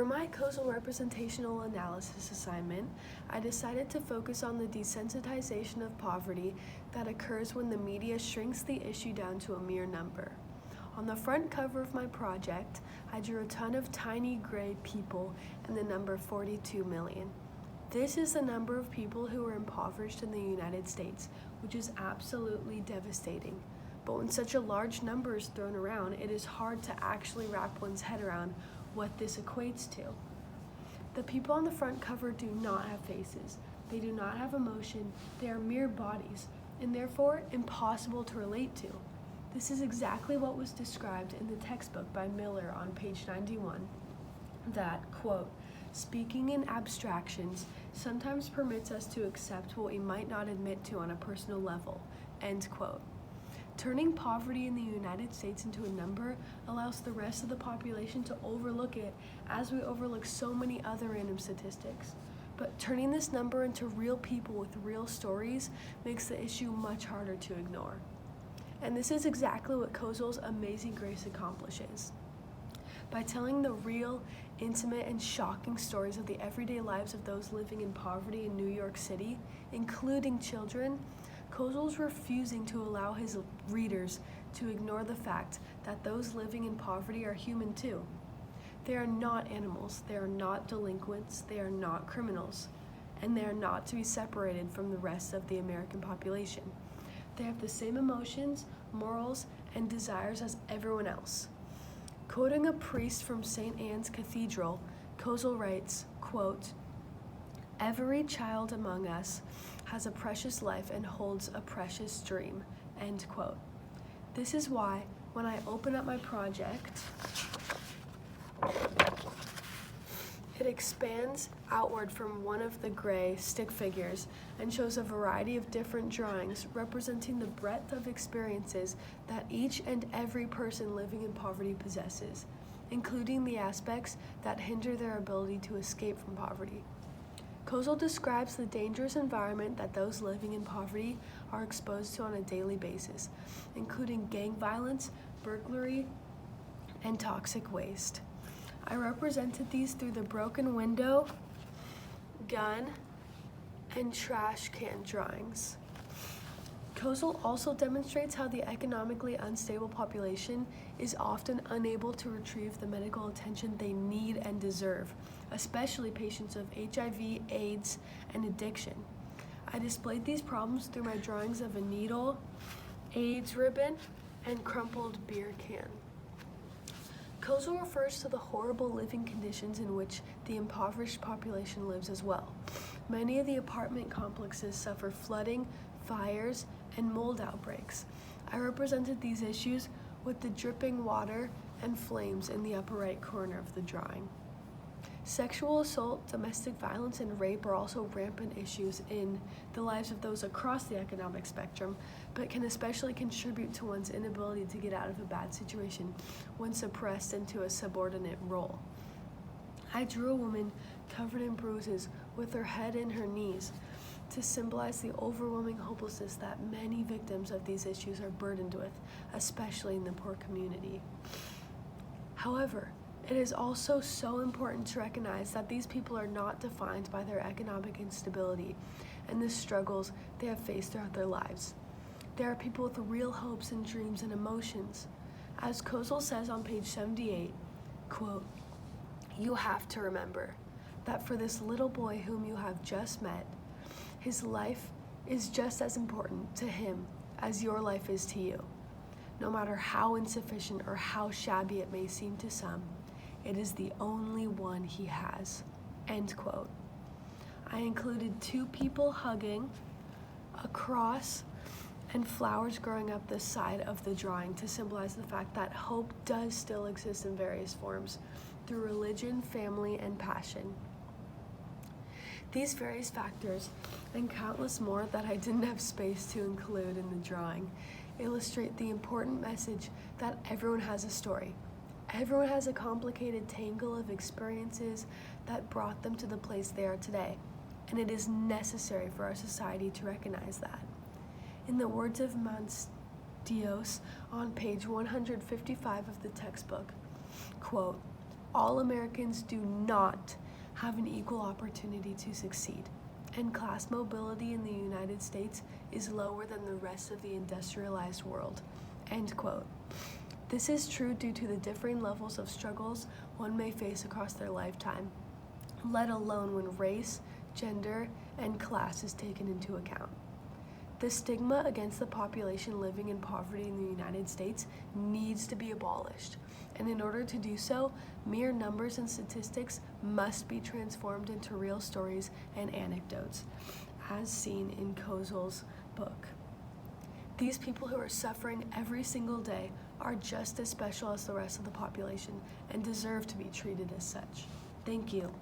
For my KOZOL representational analysis assignment, I decided to focus on the desensitization of poverty that occurs when the media shrinks the issue down to a mere number. On the front cover of my project, I drew a ton of tiny gray people and the number 42 million. This is the number of people who are impoverished in the United States, which is absolutely devastating. But when such a large number is thrown around, it is hard to actually wrap one's head around what this equates to. The people on the front cover do not have faces. They do not have emotion. They are mere bodies, and therefore impossible to relate to. This is exactly what was described in the textbook by Miller on page 91, that, quote, speaking in abstractions sometimes permits us to accept what we might not admit to on a personal level, end quote. Turning poverty in the United States into a number allows the rest of the population to overlook it, as we overlook so many other random statistics. But turning this number into real people with real stories makes the issue much harder to ignore. And this is exactly what KOZOL's Amazing Grace accomplishes. By telling the real, intimate, and shocking stories of the everyday lives of those living in poverty in New York City, including children, KOZOL's refusing to allow his readers to ignore the fact that those living in poverty are human too. They are not animals, they are not delinquents, they are not criminals, and they are not to be separated from the rest of the American population. They have the same emotions, morals, and desires as everyone else. Quoting a priest from St. Anne's Cathedral, KOZOL writes, quote, every child among us has a precious life and holds a precious dream, end quote. This is why, when I open up my project, it expands outward from one of the gray stick figures and shows a variety of different drawings representing the breadth of experiences that each and every person living in poverty possesses, including the aspects that hinder their ability to escape from poverty. KOZOL describes the dangerous environment that those living in poverty are exposed to on a daily basis, including gang violence, burglary, and toxic waste. I represented these through the broken window, gun, and trash can drawings. KOZOL also demonstrates how the economically unstable population is often unable to retrieve the medical attention they need and deserve, especially patients of HIV, AIDS, and addiction. I displayed these problems through my drawings of a needle, AIDS ribbon, and crumpled beer can. KOZOL refers to the horrible living conditions in which the impoverished population lives as well. Many of the apartment complexes suffer flooding, fires, and mold outbreaks. I represented these issues with the dripping water and flames in the upper right corner of the drawing. Sexual assault, domestic violence, and rape are also rampant issues in the lives of those across the economic spectrum, but can especially contribute to one's inability to get out of a bad situation when suppressed into a subordinate role. I drew a woman covered in bruises with her head in her knees to symbolize the overwhelming hopelessness that many victims of these issues are burdened with, especially in the poor community. However, it is also so important to recognize that these people are not defined by their economic instability and the struggles they have faced throughout their lives. They are people with real hopes and dreams and emotions. As KOZOL says on page 78, quote, you have to remember that for this little boy whom you have just met, his life is just as important to him as your life is to you. No matter how insufficient or how shabby it may seem to some, it is the only one he has, end quote. I included two people hugging, a cross, and flowers growing up the side of the drawing to symbolize the fact that hope does still exist in various forms through religion, family, and passion. These various factors, and countless more that I didn't have space to include in the drawing, illustrate the important message that everyone has a story. Everyone has a complicated tangle of experiences that brought them to the place they are today, and it is necessary for our society to recognize that. In the words of Dios on page 155 of the textbook, quote, All Americans do not have an equal opportunity to succeed, and class mobility in the United States is lower than the rest of the industrialized world." End quote. This is true due to the differing levels of struggles one may face across their lifetime, let alone when race, gender, and class is taken into account. The stigma against the population living in poverty in the United States needs to be abolished, and in order to do so, mere numbers and statistics must be transformed into real stories and anecdotes, as seen in KOZOL's book. These people who are suffering every single day are just as special as the rest of the population and deserve to be treated as such. Thank you.